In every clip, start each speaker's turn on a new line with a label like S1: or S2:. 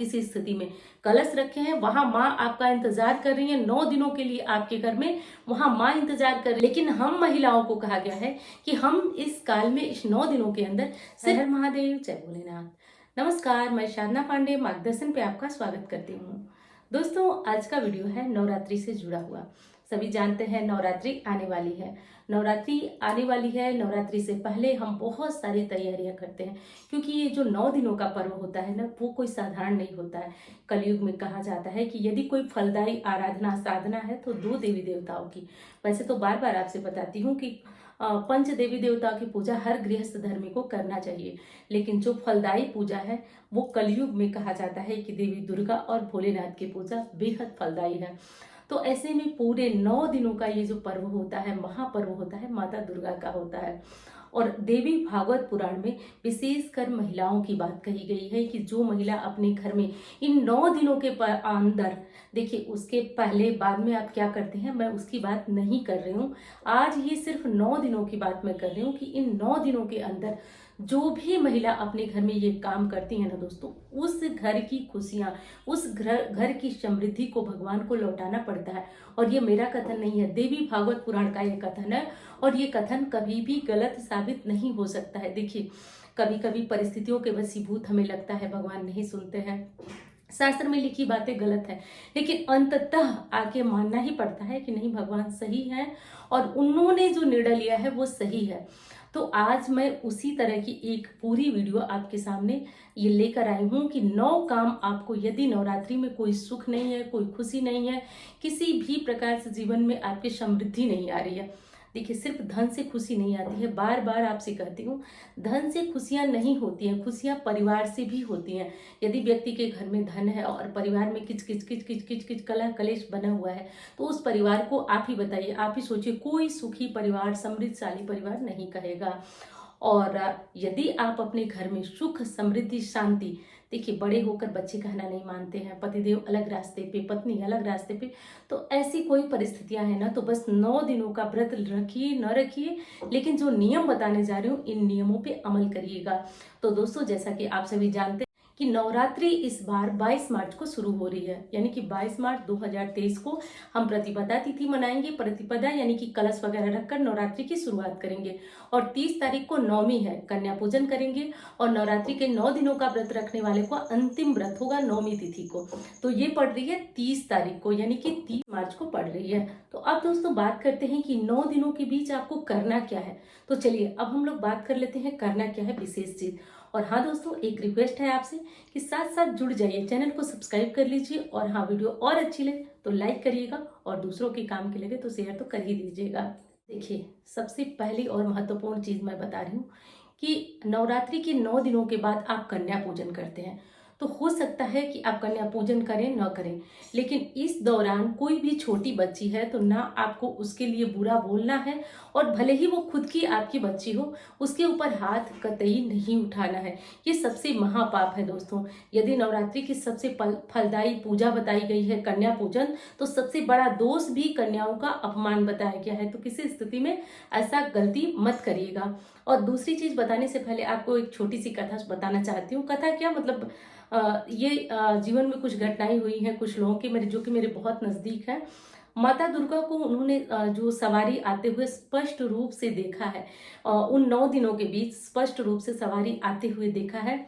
S1: किसी स्थिति में कलश रखे हैं, वहां माँ आपका इंतजार कर रही है 9 दिनों के लिए आपके घर में, वहां माँ इंतजार कर रही है। लेकिन हम महिलाओं को कहा गया है कि हम इस काल में, इस 9 दिनों के अंदर हर महादेव, जय भोलेनाथ। नमस्कार, मैं साधना पांडे मार्गदर्शन पे आपका स्वागत करती हूँ। दोस्तों, आज का वीडियो है नवरात्रि से जुड़ा हुआ। सभी जानते हैं नवरात्रि आने वाली है। नवरात्रि आने वाली है, नवरात्रि से पहले हम बहुत सारी तैयारियां करते हैं, क्योंकि ये जो 9 दिनों का पर्व होता है ना, वो कोई साधारण नहीं होता है। कलयुग में कहा जाता है कि यदि कोई फलदायी आराधना साधना है तो 2 देवी देवताओं की। वैसे तो बार बार आपसे बताती हूँ कि पंच देवी देवताओं की पूजा हर गृहस्थ धर्मी को करना चाहिए, लेकिन जो फलदायी पूजा है वो कलयुग में कहा जाता है कि देवी दुर्गा और भोलेनाथ की पूजा बेहद फलदायी है। तो ऐसे में पूरे 9 दिनों का ये जो पर्व होता है, महापर्व होता है, माता दुर्गा का होता है। और देवी भागवत पुराण में विशेषकर महिलाओं की बात कही गई है कि जो महिला अपने घर में इन 9 दिनों के अंदर, देखिए उसके पहले बाद में आप क्या करते हैं, मैं उसकी बात नहीं कर रही हूँ। आज ये सिर्फ 9 दिनों की बात मैं कर रही हूँ कि इन 9 दिनों के अंदर जो भी महिला अपने घर में ये काम करती है ना दोस्तों, उस घर की खुशियां, उस घर की समृद्धि को भगवान को लौटाना पड़ता है। और ये मेरा कथन नहीं है, देवी भागवत पुराण का ये कथन है, और ये कथन कभी भी गलत साबित नहीं हो सकता है। देखिए, कभी कभी परिस्थितियों के वशीभूत हमें लगता है भगवान नहीं सुनते हैं, शास्त्र में लिखी बातें गलत है, लेकिन अंततः आके मानना ही पड़ता है कि नहीं, भगवान सही है और उन्होंने जो निर्णय लिया है वो सही है। तो आज मैं उसी तरह की एक पूरी वीडियो आपके सामने ये लेकर आई हूँ कि 9 काम आपको, यदि नवरात्रि में कोई सुख नहीं है, कोई खुशी नहीं है, किसी भी प्रकार से जीवन में आपकी समृद्धि नहीं आ रही है। देखिए, सिर्फ धन से खुशी नहीं आती है, बार बार आपसे कहती हूँ, धन से खुशियाँ नहीं होती हैं, खुशियाँ परिवार से भी होती हैं। यदि व्यक्ति के घर में धन है और परिवार में किच किच किच किच किच किच कलह कलेश बना हुआ है, तो उस परिवार को आप ही बताइए, आप ही सोचिए, कोई सुखी परिवार, समृद्धशाली परिवार नहीं कहेगा। और यदि आप अपने घर में सुख, समृद्धि, शांति, देखिए बड़े होकर बच्चे कहना नहीं मानते हैं, पतिदेव अलग रास्ते पे, पत्नी अलग रास्ते पे, तो ऐसी कोई परिस्थितियां हैं ना, तो बस 9 दिनों का व्रत रखिए न रखिए, लेकिन जो नियम बताने जा रही हूँ इन नियमों पे अमल करिएगा। तो दोस्तों, जैसा कि आप सभी जानते कि नवरात्रि इस बार 22 मार्च को शुरू हो रही है, यानी कि 22 मार्च 2023 को हम प्रतिपदा तिथि मनाएंगे। प्रतिपदा यानी कि कलश वगैरह रखकर नवरात्रि की शुरुआत करेंगे। और 30 तारीख को नवमी है, कन्या पूजन करेंगे। और नवरात्रि के 9 दिनों का व्रत रखने वाले को अंतिम व्रत होगा नवमी तिथि को। तो ये पड़ रही है 30 तारीख को, यानी कि 30 मार्च को पड़ रही है। तो अब दोस्तों बात करते हैं कि 9 दिनों के बीच आपको करना क्या है। तो चलिए अब हम लोग बात कर लेते हैं करना क्या है, विशेष चीज। और हाँ दोस्तों, एक रिक्वेस्ट है आपसे कि साथ साथ जुड़ जाइए, चैनल को सब्सक्राइब कर लीजिए, और हाँ, वीडियो और अच्छी लगे तो लाइक करिएगा, और दूसरों के काम के लगे तो शेयर तो कर ही दीजिएगा। देखिए, सबसे पहली और महत्वपूर्ण चीज मैं बता रही हूँ कि नवरात्रि के 9 दिनों के बाद आप कन्या पूजन करते हैं। तो हो सकता है कि आप कन्या पूजन करें न करें, लेकिन इस दौरान कोई भी छोटी बच्ची है तो ना आपको उसके लिए बुरा बोलना है, और भले ही वो खुद की आपकी बच्ची हो, उसके ऊपर हाथ कतई नहीं उठाना है। ये सबसे महापाप है दोस्तों। यदि नवरात्रि की सबसे फलदायी पूजा बताई गई है कन्या पूजन, तो सबसे बड़ा दोष भी कन्याओं का अपमान बताया गया है। तो किसी स्थिति में ऐसा गलती मत करिएगा। और दूसरी चीज बताने से पहले आपको एक छोटी सी कथा बताना चाहती हूँ। कथा क्या, मतलब ये जीवन में कुछ घटनाएं हुई हैं कुछ लोगों के, मेरे जो कि मेरे बहुत नजदीक है। माता दुर्गा को उन्होंने जो सवारी आते हुए स्पष्ट रूप से देखा है, उन 9 दिनों के बीच स्पष्ट रूप से सवारी आते हुए देखा है,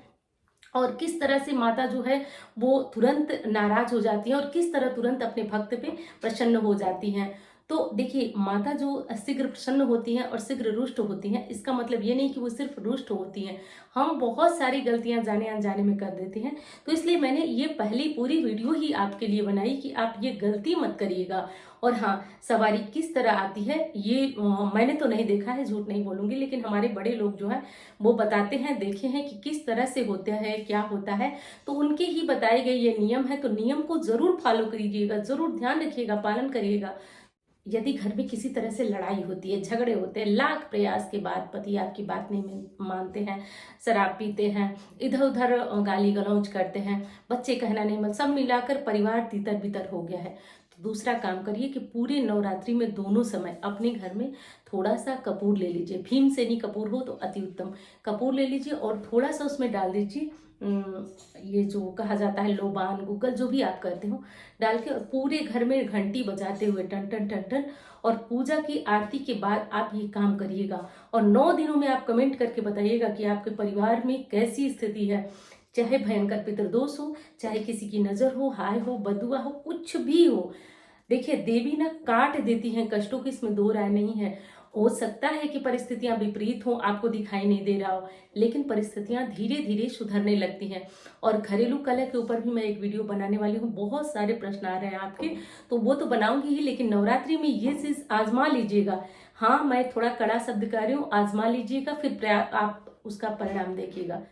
S1: और किस तरह से माता जो है वो तुरंत नाराज हो जाती है, और किस तरह तुरंत अपने भक्त पे प्रसन्न हो जाती हैं। तो देखिए, माता जो शीघ्र प्रसन्न होती हैं और शीघ्र रुष्ट होती हैं, इसका मतलब ये नहीं कि वो सिर्फ रुष्ट होती हैं, हम बहुत सारी गलतियां जाने अनजाने में कर देते हैं। तो इसलिए मैंने ये पहली पूरी वीडियो ही आपके लिए बनाई कि आप ये गलती मत करिएगा। और हाँ, सवारी किस तरह आती है ये मैंने तो नहीं देखा है, झूठ नहीं बोलूंगी, लेकिन हमारे बड़े लोग जो है वो बताते हैं, देखे हैं कि किस तरह से होता है, क्या होता है। तो उनके ही बताए गए ये नियम है, तो नियम को जरूर फॉलो करिएगा, जरूर ध्यान रखिएगा, पालन करिएगा। यदि घर में किसी तरह से लड़ाई होती है, झगड़े होते हैं, लाख प्रयास के बाद पति आपकी बात नहीं मानते हैं, शराब पीते हैं, इधर उधर गाली गलौज करते हैं, बच्चे कहना नहीं मन, सब मिलाकर परिवार तितर बितर हो गया है, तो दूसरा काम करिए कि पूरे नवरात्रि में दोनों समय अपने घर में थोड़ा सा कपूर ले लीजिए। भीमसेनी कपूर हो तो अति उत्तम, कपूर ले लीजिए और थोड़ा सा उसमें डाल दीजिए ये जो कहा जाता है लोबान गूगल जो भी आप करते हो डाल के, और पूरे घर में घंटी बजाते हुए टन टन टन टन, और पूजा की आरती के बाद आप ये काम करिएगा। और 9 दिनों में आप कमेंट करके बताइएगा कि आपके परिवार में कैसी स्थिति है। चाहे भयंकर पितृदोष हो, चाहे किसी की नजर हो, हाय हो, बदुआ हो, कुछ भी हो। देखिए, देवी ना काट देती हैं कष्टों की, इसमें दो राय नहीं है। हो सकता है कि परिस्थितियां विपरीत हो, आपको दिखाई नहीं दे रहा हो, लेकिन परिस्थितियां धीरे धीरे सुधरने लगती हैं। और घरेलू कलह के ऊपर भी मैं एक वीडियो बनाने वाली हूँ। बहुत सारे प्रश्न आ रहे हैं आपके, तो वो तो बनाऊंगी ही, लेकिन नवरात्रि में ये चीज आजमा लीजिएगा। हाँ, मैं थोड़ा कड़ा शब्द कर रही हूँ, आजमा लीजिएगा, फिर आप उसका परिणाम देखिएगा।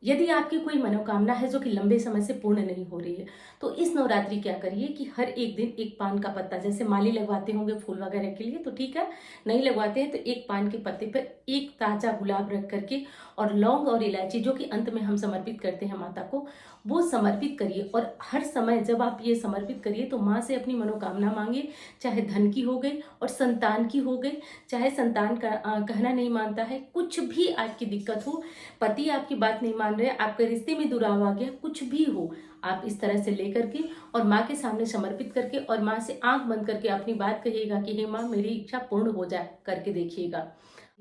S1: यदि आपकी कोई मनोकामना है जो कि लंबे समय से पूर्ण नहीं हो रही है, तो इस नवरात्रि क्या करिए कि हर एक दिन एक पान का पत्ता, जैसे माली लगवाते होंगे फूल वगैरह के लिए तो ठीक है, नहीं लगवाते हैं तो एक पान के पत्ते पर एक ताजा गुलाब रख करके, और लौंग और इलायची जो कि अंत में हम समर्पित करते हैं माता को, वो समर्पित करिए। और हर समय जब आप ये समर्पित करिए तो माँ से अपनी मनोकामना मांगिए, चाहे धन की हो गई और संतान की हो गई, चाहे संतान का कहना नहीं मानता है, कुछ भी आपकी दिक्कत हो, पति आपकी बात नहीं मान रहे, आपके रिश्ते में दुराव आ गया, कुछ भी हो, आप इस तरह से लेकर के और माँ के सामने समर्पित करके और माँ से आंख बंद करके अपनी बात कहिएगा कि हे माँ, मेरी इच्छा पूर्ण हो जाए, करके देखिएगा।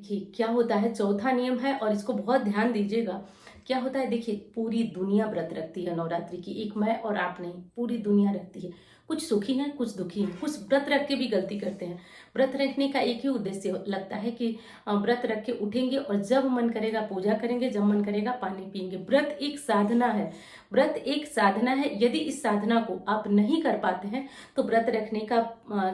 S1: ये क्या होता है, चौथा नियम है और इसको बहुत ध्यान दीजिएगा। क्या होता है, देखिए, पूरी दुनिया व्रत रखती है नवरात्रि की, एक मैं और आप नहीं, पूरी दुनिया रखती है। कुछ सुखी हैं, कुछ दुखी हैं, कुछ व्रत रख के भी गलती करते हैं। व्रत रखने का एक ही उद्देश्य लगता है कि व्रत रख के उठेंगे और जब मन करेगा पूजा करेंगे, जब मन करेगा पानी पिएंगे। व्रत एक साधना है, व्रत एक साधना है। यदि इस साधना को आप नहीं कर पाते हैं तो व्रत रखने का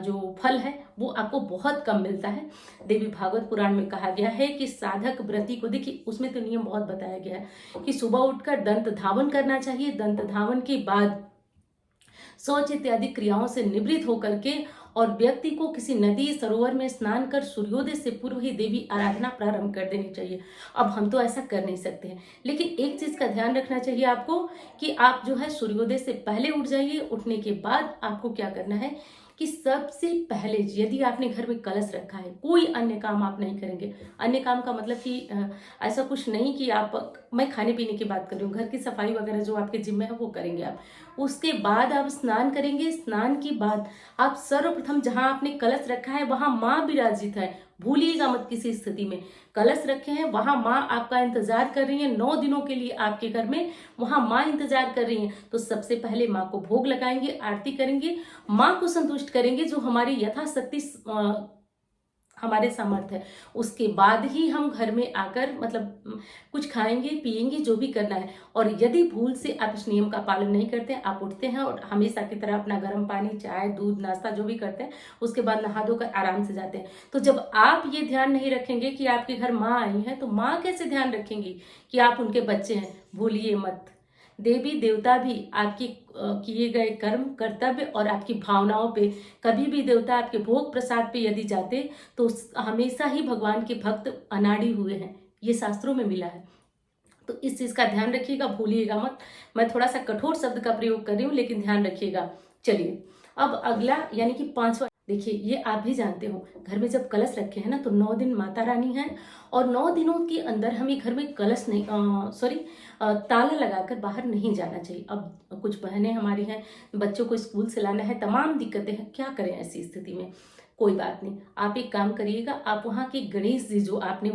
S1: जो फल है वो आपको बहुत कम मिलता है। देवी भागवत पुराण में कहा गया है कि साधक व्रती को, देखिए उसमें तो नियम बहुत बताया गया है कि सुबह उठकर दंत धावन करना चाहिए, दंत धावन के बाद शौच इत्यादि क्रियाओं से निवृत्त होकर के और व्यक्ति को किसी नदी सरोवर में स्नान कर सूर्योदय से पूर्व ही देवी आराधना प्रारंभ कर देनी चाहिए। अब हम तो ऐसा कर नहीं सकते हैं, लेकिन एक चीज का ध्यान रखना चाहिए आपको कि आप जो है सूर्योदय से पहले उठ जाइए। उठने के बाद आपको क्या करना है कि सबसे पहले, यदि आपने घर में कलश रखा है, कोई अन्य काम आप नहीं करेंगे। अन्य काम का मतलब कि ऐसा कुछ नहीं कि आप, मैं खाने पीने की बात कर रही हूँ, घर की सफाई वगैरह जो आपके जिम्मे है वो करेंगे आप। उसके बाद आप स्नान करेंगे। स्नान के बाद आप सर्वप्रथम जहां आपने कलश रखा है वहां माँ विराजित है, भूलिएगा मत किसी स्थिति में। कलश रखे हैं वहां माँ आपका इंतजार कर रही है, 9 दिनों के लिए आपके घर में वहां माँ इंतजार कर रही है। तो सबसे पहले माँ को भोग लगाएंगे, आरती करेंगे, माँ को संतुष्ट करेंगे जो हमारी यथाशक्ति हमारे सामर्थ्य है। उसके बाद ही हम घर में आकर मतलब कुछ खाएंगे पिएंगे, जो भी करना है। और यदि भूल से आप इस नियम का पालन नहीं करते, आप उठते हैं और हमेशा की तरह अपना गर्म पानी, चाय, दूध, नाश्ता जो भी करते हैं, उसके बाद नहा धोकर आराम से जाते हैं। तो जब आप ये ध्यान नहीं रखेंगे कि आपके घर माँ आई है, तो माँ कैसे ध्यान रखेंगी कि आप उनके बच्चे हैं। भूलिए मत, देवी देवता भी आपकी किए गए कर्म, कर्तव्य और आपकी भावनाओं पे, कभी भी देवता आपके भोग प्रसाद पे यदि जाते तो हमेशा ही भगवान के भक्त अनाड़ी हुए हैं, ये शास्त्रों में मिला है। तो इस चीज का ध्यान रखिएगा, भूलिएगा मत। मैं थोड़ा सा कठोर शब्द का प्रयोग कर रही हूँ, लेकिन ध्यान रखिएगा। चलिए, अब अगला यानी कि 5वां, देखिए ये आप भी जानते हो, घर में जब कलश रखे हैं ना तो 9 दिन माता रानी है, और 9 दिनों के अंदर हमें घर में कलश नहीं, ताला लगाकर बाहर नहीं जाना चाहिए। अब कुछ बहनें हमारी हैं, बच्चों को स्कूल से लाना है, तमाम दिक्कतें हैं, क्या करें ऐसी स्थिति में। कोई बात नहीं, आप एक काम करिएगा, आप वहाँ के गणेश जी जो आपने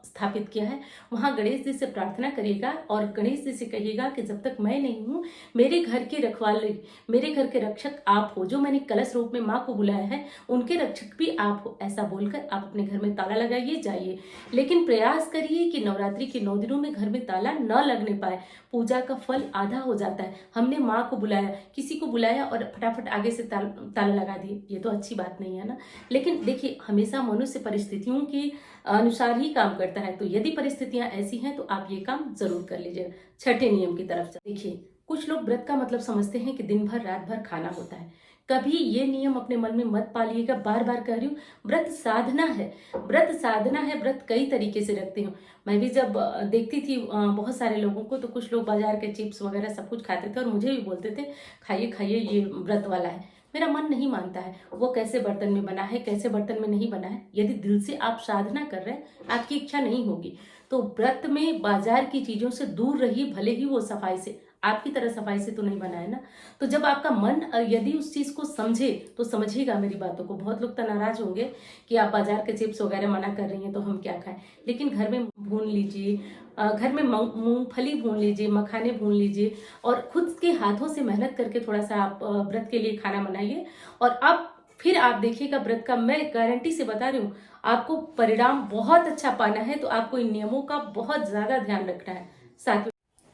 S1: स्थापित किया है, वहाँ गणेश जी से प्रार्थना करिएगा और गणेश जी से कहिएगा कि जब तक मैं नहीं हूँ, मेरे घर के रखवाले, मेरे घर के रक्षक आप हो, जो मैंने कलश रूप में माँ को बुलाया है, उनके रक्षक भी आप हो। ऐसा बोलकर आप अपने घर में ताला लगाइए, जाइए। लेकिन प्रयास करिए कि नवरात्रि के 9 दिनों में घर में ताला न लगने पाए। पूजा का फल आधा हो जाता है। हमने माँ को बुलाया, किसी को बुलाया और फटाफट आगे से ताला लगा दिए, ये तो अच्छी बात नहीं है ना। लेकिन देखिए, हमेशा मनुष्य परिस्थितियों के अनुसार ही काम करता है, तो यदि परिस्थितियां ऐसी हैं तो आप ये काम जरूर कर लीजिए। छठे नियम की तरफ देखिए, कुछ लोग व्रत का मतलब समझते हैं कि दिन भर रात भर खाना होता है। कभी ये नियम अपने मन में मत पालिएगा, बार बार कह रही हूँ, व्रत साधना है, व्रत साधना है। व्रत कई तरीके से रखते हूँ। मैं भी जब देखती थी बहुत सारे लोगों को, तो कुछ लोग बाजार के चिप्स वगैरह सब कुछ खाते थे और मुझे भी बोलते थे खाइए खाइए, ये व्रत वाला है। मेरा मन नहीं मानता है, वो कैसे बर्तन में बना है, कैसे बर्तन में नहीं बना है। यदि दिल से आप साधना कर रहे हैं, आपकी इच्छा नहीं होगी, तो व्रत में बाजार की चीजों से दूर रहिए, भले ही वो सफाई से, आपकी तरह सफाई से तो नहीं बना है ना। तो जब आपका मन यदि उस चीज को समझे तो समझिएगा मेरी बातों को। बहुत लोग तो नाराज होंगे कि आप बाजार के चिप्स वगैरह मना कर रही हैं तो हम क्या खाएं, लेकिन घर में भून लीजिए, घर में मूंगफली भून लीजिए, मखाने भून लीजिए, और खुद के हाथों से मेहनत करके थोड़ा सा आप व्रत के लिए खाना बनाइए। और अब फिर आप देखिएगा व्रत का, मैं गारंटी से बता रही हूँ, आपको परिणाम बहुत अच्छा पाना है। तो आपको इन नियमों का बहुत ज्यादा ध्यान रखना है। साथ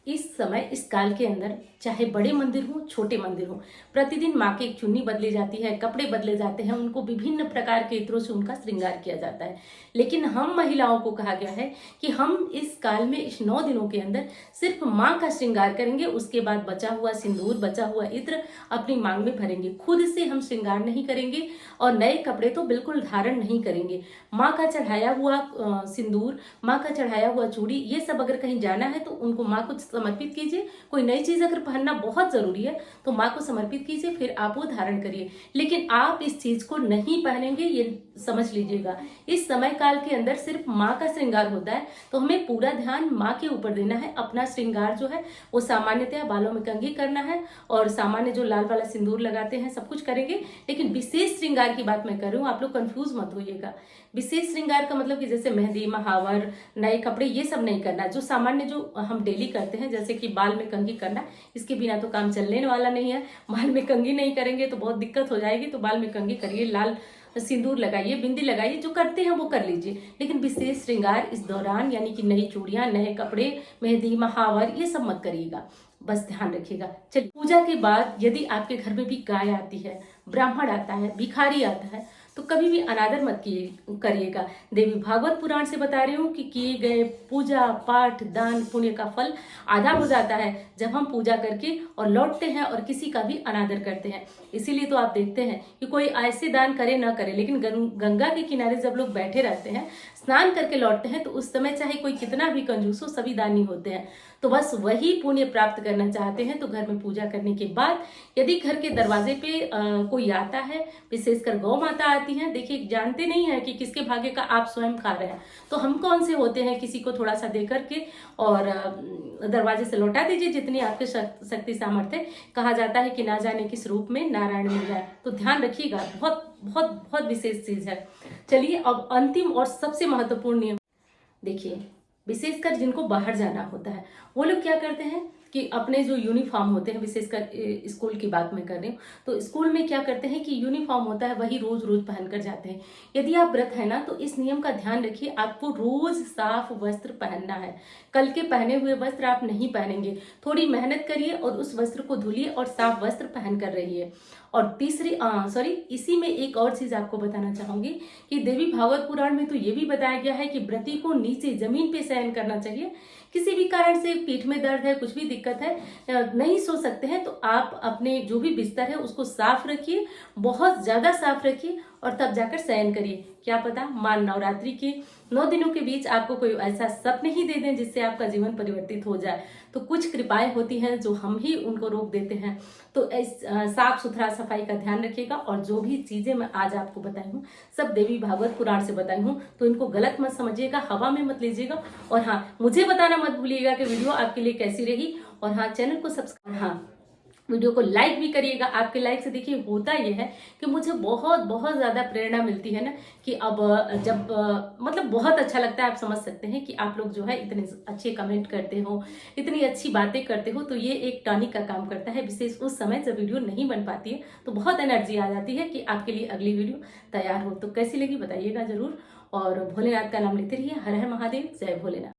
S1: इस समय, इस काल के अंदर, चाहे बड़े मंदिर हो छोटे मंदिर हो, प्रतिदिन माँ की एक चुन्नी बदली जाती है, कपड़े बदले जाते हैं, उनको विभिन्न प्रकार के इत्रों से उनका श्रृंगार किया जाता है। लेकिन हम महिलाओं को कहा गया है कि हम इस काल में, इस 9 दिनों के अंदर सिर्फ माँ का श्रृंगार करेंगे। उसके बाद बचा हुआ सिंदूर, बचा हुआ इत्र अपनी मांग में भरेंगे। खुद से हम श्रृंगार नहीं करेंगे और नए कपड़े तो बिल्कुल धारण नहीं करेंगे। माँ का चढ़ाया हुआ सिंदूर, माँ का चढ़ाया हुआ चूड़ी, ये सब अगर कहीं जाना है तो उनको माँ को समर्पित कीजिए। कोई नई चीज अगर पहनना बहुत जरूरी है तो माँ को समर्पित कीजिए, फिर आप वो धारण करिए। लेकिन आप इस चीज को नहीं पहनेंगे, ये समझ लीजिएगा। इस समय काल के अंदर सिर्फ माँ का श्रृंगार होता है, तो हमें पूरा ध्यान माँ के ऊपर देना है। अपना श्रृंगार जो है वो सामान्यतया बालों में कंघी करना है, और सामान्य जो लाल वाला सिंदूर लगाते हैं सब कुछ करेंगे। लेकिन विशेष श्रृंगार की बात मैं कर रही हूँ, आप लोग कंफ्यूज मत होइएगा। विशेष श्रृंगार का मतलब कि जैसे मेहंदी, महावर, नए कपड़े, ये सब नहीं करना। जो सामान्य जो हम डेली करते हैं, जैसे कि बाल में कंघी करना, इसके बिना तो काम चलने वाला नहीं है। बाल में कंघी नहीं करेंगे तो बहुत दिक्कत हो जाएगी, तो बाल में कंघी करिए, लाल सिंदूर लगाइए, बिंदी लगाइए, जो करते हैं वो कर लीजिए। लेकिन विशेष श्रृंगार इस दौरान, यानी कि नई चूड़ियां, नए कपड़े, मेहंदी, महावर, ये सब मत करिएगा। बस ध्यान रखिएगा। चलिए, पूजा के बाद यदि आपके घर में भी गाय आती है, ब्राह्मण आता है, भिखारी आता है, तो कभी भी अनादर मत करिएगा। देवी भागवत पुराण से बता रही हूँ कि किए गए पूजा पाठ दान पुण्य का फल आधा हो जाता है जब हम पूजा करके और लौटते हैं और किसी का भी अनादर करते हैं। इसीलिए तो आप देखते हैं कि कोई ऐसे दान करे ना करे, लेकिन गंगा के किनारे जब लोग बैठे रहते हैं, स्नान करके लौटते हैं, तो उस समय चाहे कोई कितना भी कंजूस हो, सभी दानी होते हैं। तो बस वही पुण्य प्राप्त करना चाहते हैं तो घर में पूजा करने के बाद यदि घर के दरवाजे पे कोई आता है, विशेषकर गौ माता आती है, देखिए जानते नहीं है कि किसके भाग्य का आप स्वयं खा रहे हैं, तो हम कौन से होते हैं किसी को थोड़ा सा दे करके और दरवाजे से लौटा दीजिए जितनी आपके शक्ति सामर्थ्य। कहा जाता है कि ना जाने किस रूप में नारायण मिल जाए, तो ध्यान रखिएगा, बहुत बहुत बहुत विशेष चीज है। चलिए, अब अंतिम और सबसे महत्वपूर्ण नियम देखिए। विशेषकर जिनको बाहर जाना होता है वो लोग क्या करते हैं कि अपने जो यूनिफॉर्म होते हैं, विशेषकर स्कूल की बात मैं कर रही हूँ, तो स्कूल में क्या करते हैं कि यूनिफॉर्म होता है वही रोज रोज पहन कर जाते हैं। यदि आप व्रत है ना, तो इस नियम का ध्यान रखिए, आपको रोज साफ वस्त्र पहनना है। कल के पहने हुए वस्त्र आप नहीं पहनेंगे। थोड़ी मेहनत करिए और उस वस्त्र को धुलिए और साफ वस्त्र पहन कर रहिए। और इसी में एक और चीज आपको बताना चाहूंगी कि देवी भागवत पुराण में तो ये भी बताया गया है कि व्रती को नीचे जमीन पे शयन करना चाहिए। किसी भी कारण से पीठ में दर्द है, कुछ भी दिक्कत है, नहीं सो सकते हैं, तो आप अपने जो भी बिस्तर है उसको साफ रखिए, बहुत ज्यादा साफ रखिए और तब जाकर शयन करिए। क्या पता मां नवरात्रि के 9 दिनों के बीच आपको कोई ऐसा सपने ही दे दें जिससे आपका जीवन परिवर्तित हो जाए। तो कुछ कृपाएं होती हैं जो हम ही उनको रोक देते हैं। तो साफ सुथरा सफाई का ध्यान रखिएगा। और जो भी चीजें मैं आज आपको बताई हूँ सब देवी भागवत पुराण से बताई हूँ, तो इनको गलत मत समझिएगा, हवा में मत लीजिएगा। और हाँ, मुझे बताना मत भूलिएगा कि वीडियो आपके लिए कैसी रही। और हाँ, चैनल को सब्सक्राइब, हाँ, वीडियो को लाइक भी करिएगा। आपके लाइक से देखिए होता ये है कि मुझे बहुत बहुत ज्यादा प्रेरणा मिलती है ना, कि अब जब मतलब बहुत अच्छा लगता है। आप समझ सकते हैं कि आप लोग जो है इतने अच्छे कमेंट करते हो, इतनी अच्छी बातें करते हो, तो ये एक टॉनिक का काम करता है। विशेष उस समय जब वीडियो नहीं बन पाती है तो बहुत एनर्जी आ जाती है कि आपके लिए अगली वीडियो तैयार हो। तो कैसी लगी बताइएगा जरूर, और भोलेनाथ का नाम लेते रहिए। हर हर महादेव, जय भोलेनाथ।